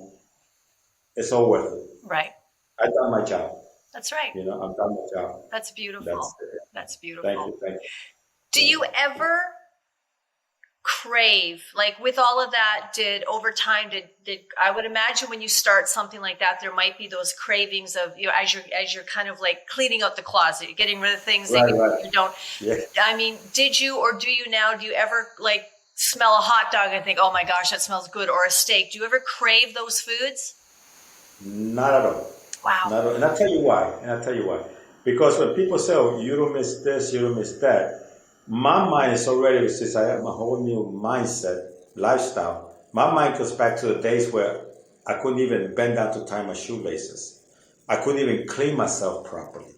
it's all worth it. Right. I've done my job. That's right. I've done my job. That's beautiful. That's beautiful. Thank you. Do you ever crave, like with all of that, did over time, did I would imagine when you start something like that, there might be those cravings of, as you're kind of like cleaning out the closet, getting rid of things that you don't, I mean, did you, or do you now, do you ever like smell a hot dog and think, oh my gosh, that smells good, or a steak? Do you ever crave those foods? Not at all. Wow. Not at all. And I'll tell you why. Because when people say, oh, you don't miss this, you don't miss that, my mind is already, since I have a whole new mindset, lifestyle, my mind goes back to the days where I couldn't even bend down to tie my shoelaces. I couldn't even clean myself properly.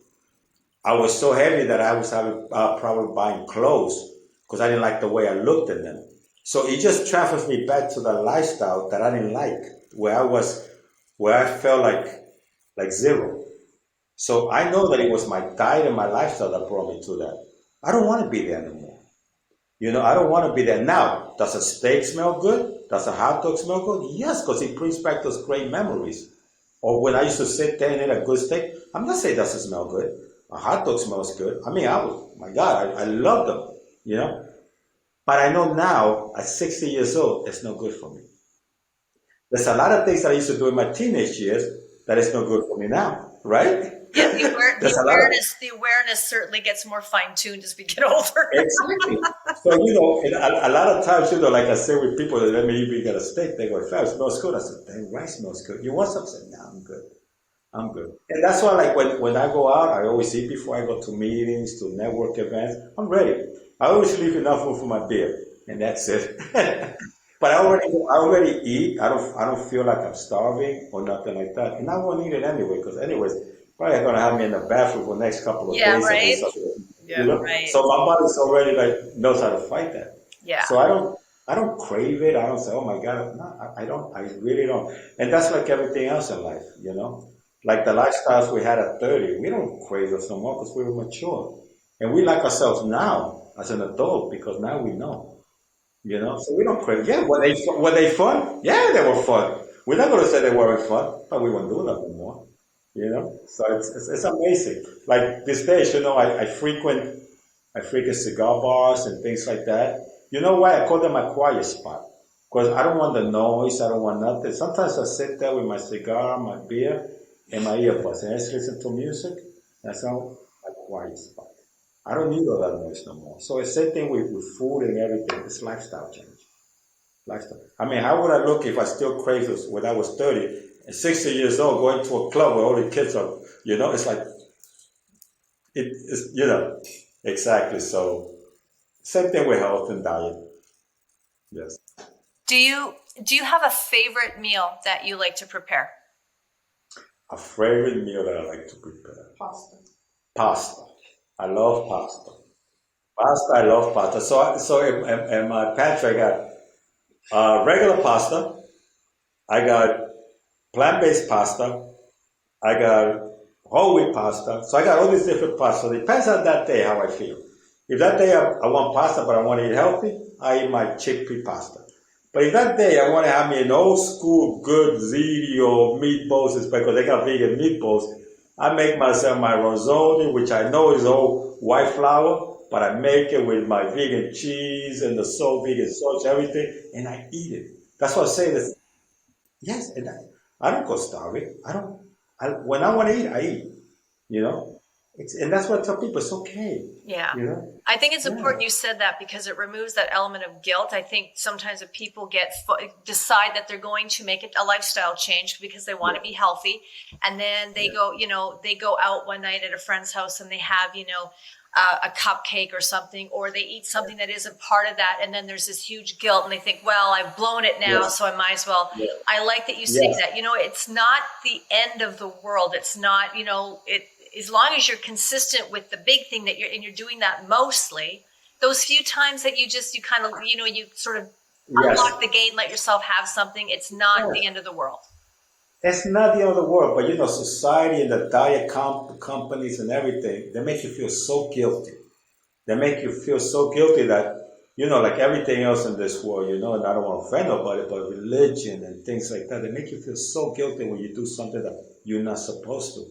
I was so heavy that I was having problem buying clothes because I didn't like the way I looked in them. So it just transfers me back to the lifestyle that I didn't like, where I felt like zero. So I know that it was my diet and my lifestyle that brought me to that. I don't want to be there anymore. I don't want to be there. Now, does a steak smell good? Does a hot dog smell good? Yes, because it brings back those great memories. Or when I used to sit there and eat a good steak, I'm not saying it doesn't smell good. A hot dog smells good. I mean, my God, I love them, But I know now, at 60 years old, it's no good for me. There's a lot of things that I used to do in my teenage years that is no good for me now, right? Yeah, the awareness certainly gets more fine-tuned as we get older. Exactly. So, a lot of times, like I say with people that let me eat a steak, they go, Fab, it smells good. I said, dang, rice smells good. You want something? No, I'm good. And that's why, like, when I go out, I always eat before I go to meetings, to network events. I'm ready. I always leave enough room for my beer, and that's it. But I already eat. I don't feel like I'm starving or nothing like that. And I won't eat it anyway, because anyways, probably going to have me in the bathroom for the next couple of days. Right. Right. So my body's already knows how to fight that. Yeah. So I don't crave it. I don't say, oh my God. No, I don't. I really don't. And that's like everything else in life, Like the lifestyles we had at 30, we don't crave those no more because we were mature. And we like ourselves now as an adult because now we know. So we don't crave. Yeah, were they fun? Yeah, they were fun. We're not going to say they weren't fun, but we won't do that anymore. So it's amazing. Like these days, I frequent cigar bars and things like that. You know why? I call them a quiet spot. Because I don't want the noise, I don't want nothing. Sometimes I sit there with my cigar, my beer, and my earbuds, and I just listen to music. That's now a quiet spot. I don't need all that noise no more. So it's the same thing with food and everything. It's lifestyle change. Lifestyle. I mean, how would I look if I still crave this when I was 30 and 60 years old going to a club where all the kids are, it's like, it's, exactly. So same thing with health and diet. Yes. Do you have a favorite meal that you like to prepare? A favorite meal that I like to prepare? Pasta. I love pasta. I love pasta. So in my pantry, I got regular pasta. I got plant-based pasta. I got whole wheat pasta. So I got all these different pasta. So it depends on that day how I feel. If that day I want pasta, but I want to eat healthy, I eat my chickpea pasta. But if that day I want to have me an old school good ziti or meatballs, it's because they got vegan meatballs, I make myself my rosoni, which I know is all white flour, but I make it with my vegan cheese and the vegan sauce, everything, and I eat it. That's what I say. This. Yes, and I don't go starving. When I want to eat, I eat. And that's what I tell people. It's okay. Yeah. I think it's important you said that because it removes that element of guilt. I think sometimes if people decide that they're going to make it a lifestyle change because they want to be healthy, and then they go out one night at a friend's house and they have, a cupcake or something, or they eat something that isn't part of that, and then there's this huge guilt and they think, well, I've blown it now, so I might as well. I like that you say that. It's not the end of the world. It's not, as long as you're consistent with the big thing that you're doing that mostly, those few times that you kind of, you sort of unlock the gate and let yourself have something, it's not the end of the world. It's not the end of the world, but society and the diet companies and everything, they make you feel so guilty. They make you feel so guilty that, like everything else in this world, and I don't want to offend nobody, but religion and things like that, they make you feel so guilty when you do something that you're not supposed to.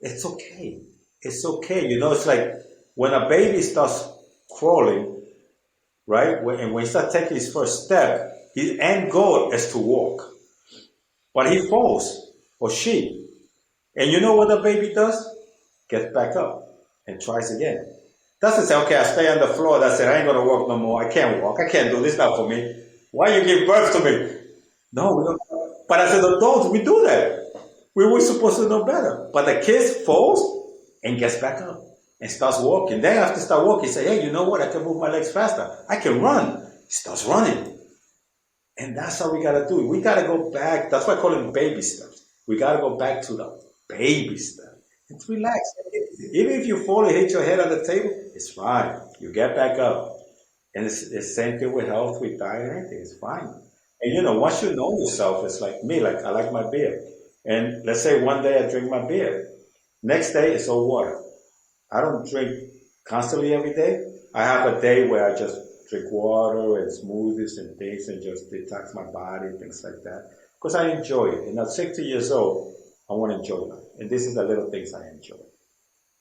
It's okay. It's okay. It's like when a baby starts crawling, right? And when he starts taking his first step, his end goal is to walk. But he falls, or she. And you know what the baby does? Gets back up and tries again. Doesn't say, okay, I stay on the floor. That's it. I ain't going to walk no more. I can't walk. I can't do this now for me. Why you give birth to me? No, we don't. But as adults, we do that. We were supposed to know better. But the kid falls and gets back up and starts walking. Then after start walking, say, hey, you know what? I can move my legs faster. I can run. He starts running. And that's how we got to do it. We got to go back. That's why I call it baby steps. We got to go back to the baby step. And relax. Even if you fall and hit your head on the table, it's fine. You get back up. And it's the same thing with health, with diet, anything. It's fine. And you know, once you know yourself, it's like me, like I like my beer. And let's say one day I drink my beer. Next day it's all water. I don't drink constantly every day. I have a day where I just drink water and smoothies and things and just detox my body, things like that. Because I enjoy it. And at 60 years old, I want to enjoy life. And this is the little things I enjoy.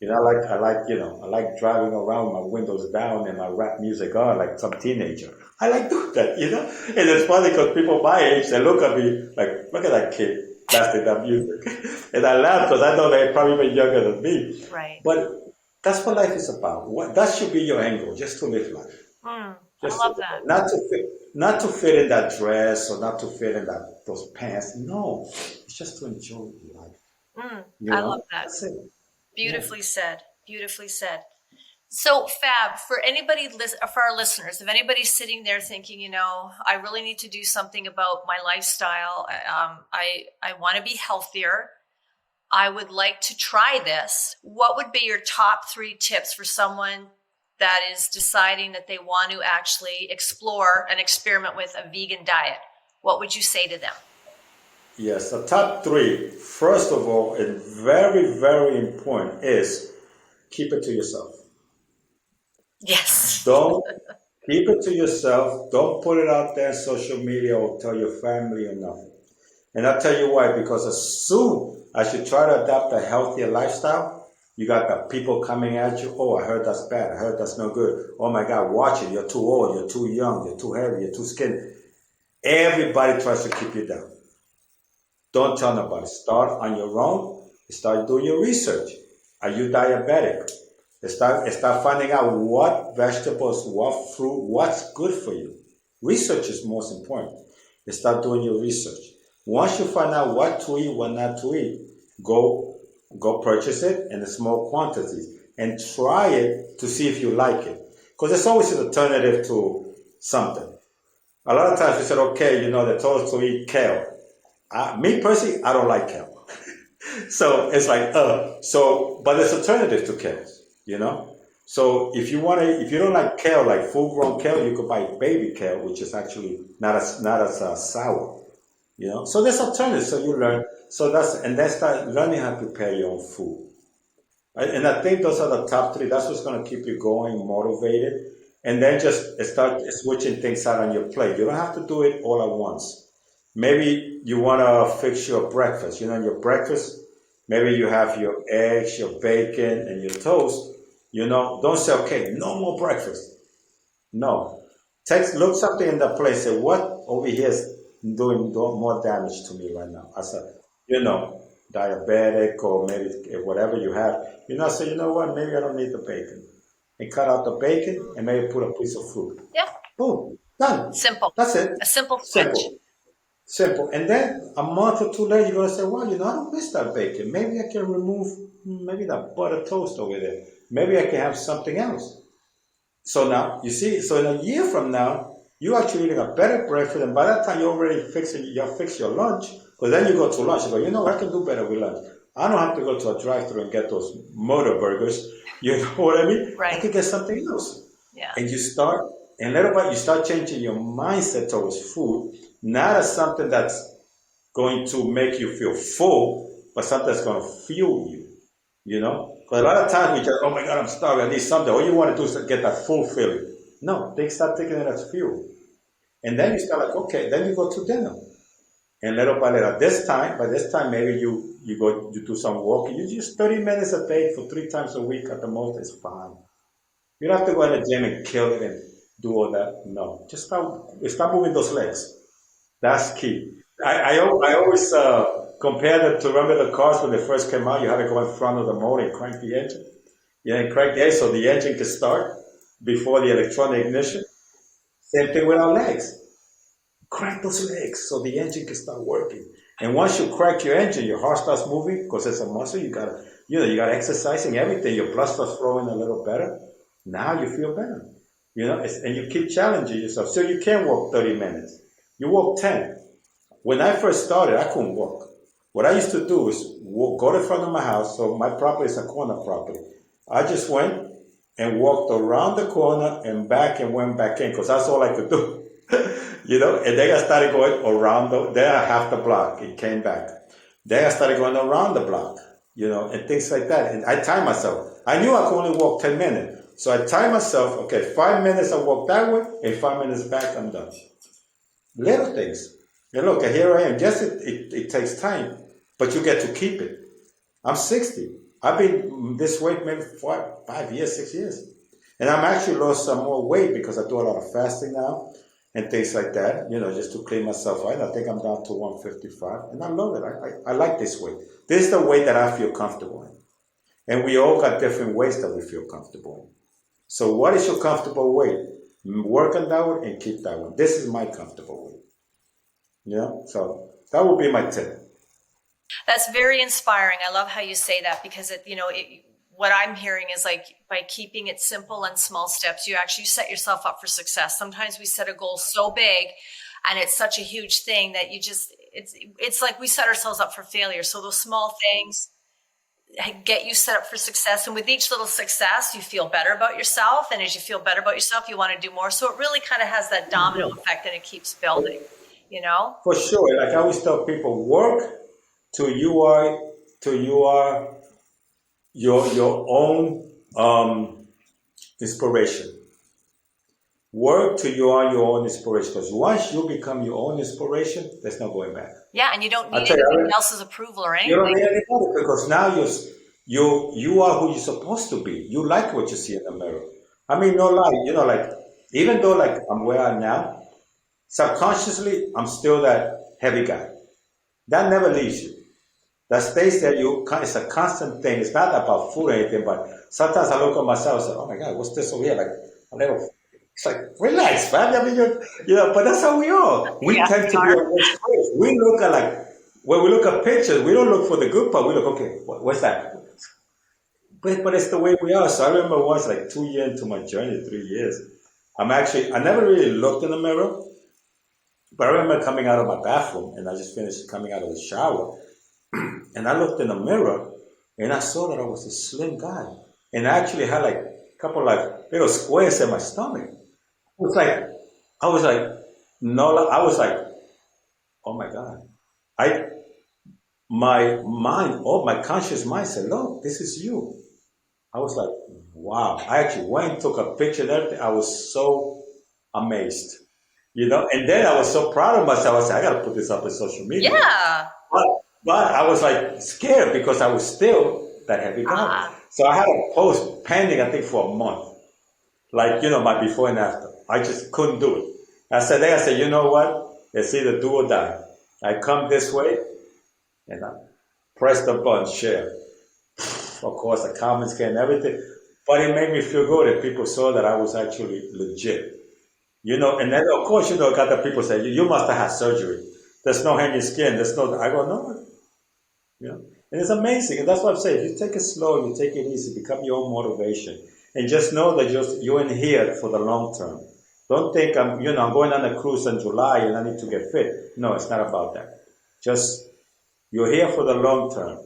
You know, I like driving around with my windows down and my rap music on like some teenager. I like doing that, you know? And it's funny because people my age, they look at me like, look at that kid blasting that music. And I laugh because I know they're probably even younger than me. Right. But that's what life is about. That should be your angle, just to live life. I love that. Not to fit in that dress or not to fit in those pants. No, it's just to enjoy life. I love that. That's it. Beautifully said. Beautifully said. So, Fab, for our listeners, if anybody's sitting there thinking, you know, I really need to do something about my lifestyle, I want to be healthier, I would like to try this, what would be your top 3 tips for someone that is deciding that they want to actually explore and experiment with a vegan diet? What would you say to them? Yes, the top 3, first of all, and very, very important, is keep it to yourself. Yes. Don't keep it to yourself. Don't put it out there on social media or tell your family or nothing. And I'll tell you why, because as soon as you try to adopt a healthier lifestyle, you got the people coming at you. Oh, I heard that's bad. I heard that's no good. Oh my God, watch it. You're too old. You're too young. You're too heavy. You're too skinny. Everybody tries to keep you down. Don't tell nobody. Start on your own. Start doing your research. Are you diabetic? Start finding out what vegetables, what fruit, what's good for you. Research is most important. Start doing your research. Once you find out what to eat, what not to eat, go purchase it in small quantities and try it to see if you like it. Because there's always an alternative to something. A lot of times we said, okay, you know, they told us to eat kale. Me personally, I don't like kale. So it's like, but there's alternative to kale, you know? So if you don't like kale, like full-grown kale, you could buy baby kale, which is actually not as sour, you know? So there's alternatives, so you learn. And then start learning how to prepare your own food. And I think those are the top 3. That's what's going to keep you going, motivated. And then just start switching things out on your plate. You don't have to do it all at once. Maybe you want to fix your breakfast. You know, your breakfast, maybe you have your eggs, your bacon, and your toast. You know, don't say, okay, no more breakfast. No. Look something in the plate. Say, what over here is doing more damage to me right now? As a, you know, diabetic or maybe whatever you have. You know, say, you know what, maybe I don't need the bacon. And cut out the bacon and maybe put a piece of fruit. Yeah. Boom. Done. Simple. That's it. A simple switch. Simple. And then a month or 2 later, you're going to say, well, you know, I don't miss that bacon. Maybe I can remove that butter toast over there. Maybe I can have something else. So now, you see, so in a year from now, you're actually eating a better breakfast. And by that time, you're fix your lunch. Because then you go to lunch. You go, you know, I can do better with lunch. I don't have to go to a drive-thru and get those motor burgers. You know what I mean? Right. I could get something else. Yeah. And little by you start changing your mindset towards food, not as something that's going to make you feel full, but something that's going to fuel you. You know? Because a lot of times we just, oh my God, I'm starving, I need something. All you want to do is get that full feeling. No, they start taking it as fuel. And then you start like, okay, then you go to dinner. And little by little, by this time maybe you do some walking. You just 30 minutes a day for 3 times a week at the most is fine. You don't have to go in the gym and kill it and do all that. No, just start moving those legs. That's key. I always compare it to, remember the cars when they first came out, you had to go in front of the motor and crank the engine. Yeah, and crank the engine so the engine can start before the electronic ignition. Same thing with our legs. Crank those legs so the engine can start working. And once you crank your engine, your heart starts moving because it's a muscle. You got exercising everything. Your blood starts flowing a little better. Now you feel better. And you keep challenging yourself. So you can walk 30 minutes. You walk 10. When I first started, I couldn't walk. What I used to do is go to the front of my house. So my property is a corner property. I just went and walked around the corner and back and went back in because that's all I could do. And then I started going around then I half the block. It came back. Then I started going around the block, and things like that. And I timed myself. I knew I could only walk 10 minutes. So I timed myself, okay, 5 minutes I walk that way and 5 minutes back, I'm done. Little things. And look, here I am. Yes, it takes time, but you get to keep it. I'm 60. I've been this weight maybe 5 years, 6 years. And I'm actually lost some more weight because I do a lot of fasting now and things like that, just to clean myself out. I think I'm down to 155, and I love it. I like this weight. This is the weight that I feel comfortable in. And we all got different weights that we feel comfortable in. So what is your comfortable weight? Work on that one and keep that one. This is my comfortable weight. So that would be my tip. That's very inspiring. I love how you say that because what I'm hearing is like by keeping it simple and small steps, you actually set yourself up for success. Sometimes we set a goal so big and it's such a huge thing that it's like we set ourselves up for failure. So those small things get you set up for success. And with each little success, you feel better about yourself. And as you feel better about yourself, you want to do more. So it really kind of has that domino effect and it keeps building, For sure. Like I always tell people, work till you are your own inspiration. Work till you are your own inspiration. Because once you become your own inspiration, there's no going back. Yeah, and you don't need anyone else's approval or anything. You don't need anybody because now you are who you're supposed to be. You like what you see in the mirror. I mean, no lie. Like even though like I'm where I am now, subconsciously I'm still that heavy guy. That never leaves you. That stays there. It's a constant thing. It's not about food or anything, but sometimes I look at myself and say, "Oh my God, what's this over here?" Like a little. It's like, relax, man. I mean, but that's how we are. We tend to be on this place. We look at when we look at pictures, we don't look for the good part. We look, okay, what's that? But it's the way we are. So I remember once, like 2 years into my journey, 3 years, I never really looked in the mirror, but I remember coming out of my bathroom and I just finished coming out of the shower. And I looked in the mirror and I saw that I was a slim guy. And I actually had like a couple like little squares in my stomach. I was like, oh my God. My conscious mind said, look, this is you. I was like, wow. I actually went and took a picture and everything. I was so amazed, and then I was so proud of myself. I said, I got to put this up on social media. Yeah. But I was like scared because I was still that heavy guy. So I had a post pending, I think, for a month. Like, my before and after. I just couldn't do it. I said, you know what? It's either do or die. I come this way and I press the button, share. Of course, the comments came and everything. But it made me feel good that people saw that I was actually legit. And then, of course, got the people say, you must have had surgery. There's no hanging skin. I go, no. And it's amazing. And that's what I'm saying. If you take it slow, you take it easy, become your own motivation. And just know that you're in here for the long term. Don't think I'm going on a cruise in July and I need to get fit. No, it's not about that. Just, you're here for the long term.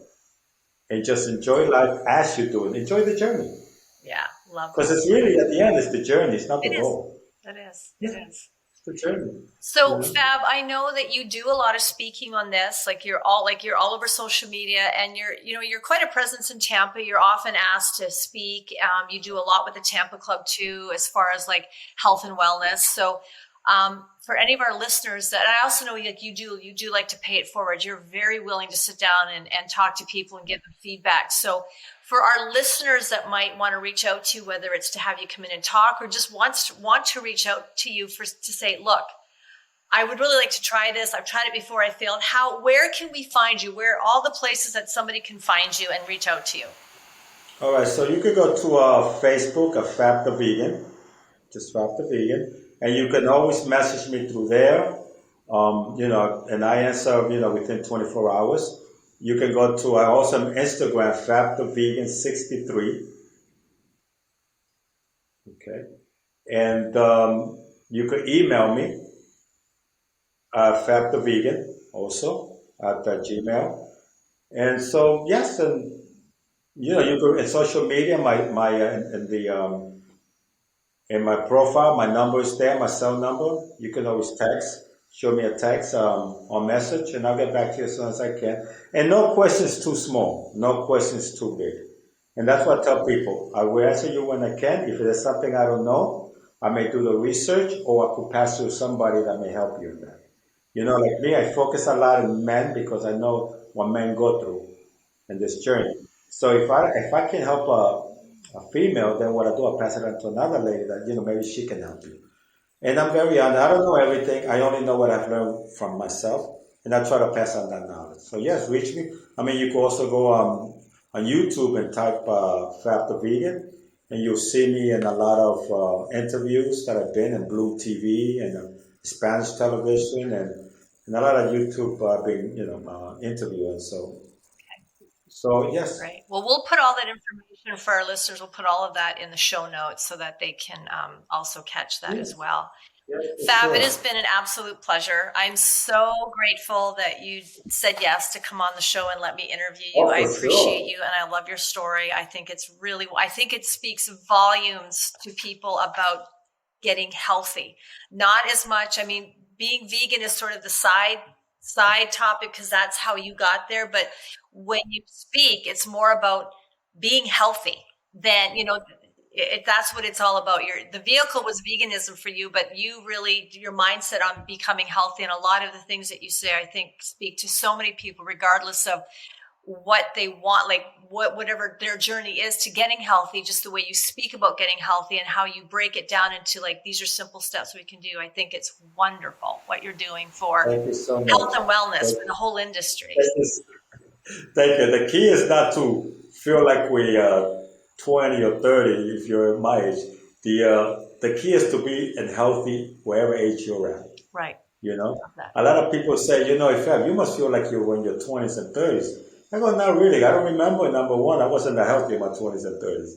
And just enjoy life as you do it. Enjoy the journey. Yeah, love it. Because it's really, at the end, it's the journey. It's not the goal. It is. It is. The journey. So Fab, I know that you do a lot of speaking on this. Like you're all over social media, and you're quite a presence in Tampa. You're often asked to speak. You do a lot with the Tampa Club too, as far as like health and wellness. So For any of our listeners that, I also know like you do like to pay it forward. You're very willing to sit down and talk to people and give them feedback. So for our listeners that might want to reach out to you, whether it's to have you come in and talk or just want to reach out to you to say, look, I would really like to try this. I've tried it before. I failed. Where can we find you? Where are all the places that somebody can find you and reach out to you? All right, so you could go to Facebook, Fab the Vegan, just Fab the Vegan. And you can always message me through there, and I answer, within 24 hours. You can go to, I also am Instagram, Fab the Vegan 63. Okay. And you can email me, Fab the Vegan, also, at Gmail. And so, yes, and, you go in social media, in my profile, my number is there, my cell number. You can always show me a text or message, and I'll get back to you as soon as I can. And no questions too small, no questions too big. And that's what I tell people. I will answer you when I can. If there's something I don't know, I may do the research, or I could pass you to somebody that may help you in that. Like me, I focus a lot on men because I know what men go through in this journey. So if I can help a female, then what I do, I pass it on to another lady that, maybe she can help you. And I'm very honest. I don't know everything. I only know what I've learned from myself, and I try to pass on that knowledge. So yes, reach me. I mean, you can also go on YouTube and type Fab the Vegan, and you'll see me in a lot of interviews that I've been in Blue TV and Spanish television and a lot of YouTube I've been, interviewing. So yes. Right. Well, we'll put all that information for our listeners. We'll put all of that in the show notes so that they can also catch that as well. Yes, Fab, sure. it has been an absolute pleasure. I'm so grateful that you said yes to come on the show and let me interview you. I appreciate you, and I love your story. I think it speaks volumes to people about getting healthy. Not as much, being vegan is sort of the side topic because that's how you got there. But when you speak, it's more about being healthy than, that's what it's all about. The vehicle was veganism for you, but you really, your mindset on becoming healthy, and a lot of the things that you say, I think speak to so many people, regardless of what they want, like whatever their journey is to getting healthy, just the way you speak about getting healthy and how you break it down into like, these are simple steps we can do. I think it's wonderful what you're doing for so health and wellness for the whole industry. Thank you. The key is not to feel like we 20 or 30 if you're my age. The key is to be healthy wherever age you're at. Right. A lot of people say, Fab, you must feel like you're in your 20s and 30s. I go, not really. I don't remember, number one, I wasn't that healthy in my 20s and 30s.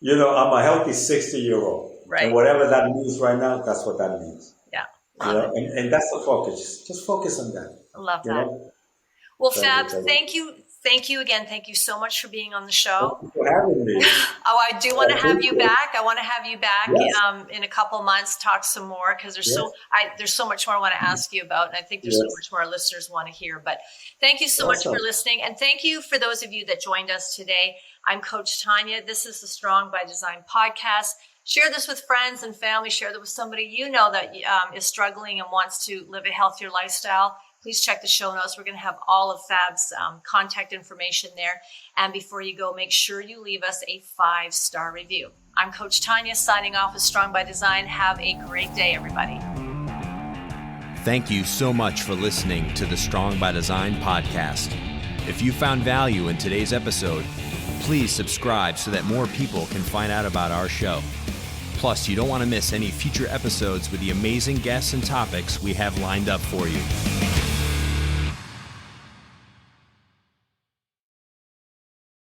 I'm a healthy 60-year-old. Right. And whatever that means right now, that's what that means. Yeah. And that's the focus. Just focus on that. I love that. Well, Fab, thank you. Thank you again. Thank you so much for being on the show. Thank you for having me. I do want to have you back. I want to have you back in a couple of months, talk some more, because there's so much more I want to ask you about. And I think there's so much more our listeners want to hear. But thank you so much for listening. And thank you for those of you that joined us today. I'm Coach Tonya. This is the Strong by Design podcast. Share this with friends and family. Share that with somebody that is struggling and wants to live a healthier lifestyle. Please check the show notes. We're going to have all of Fab's contact information there. And before you go, make sure you leave us a 5-star review. I'm Coach Tonya signing off with Strong by Design. Have a great day, everybody. Thank you so much for listening to the Strong by Design podcast. If you found value in today's episode, please subscribe so that more people can find out about our show. Plus, you don't want to miss any future episodes with the amazing guests and topics we have lined up for you.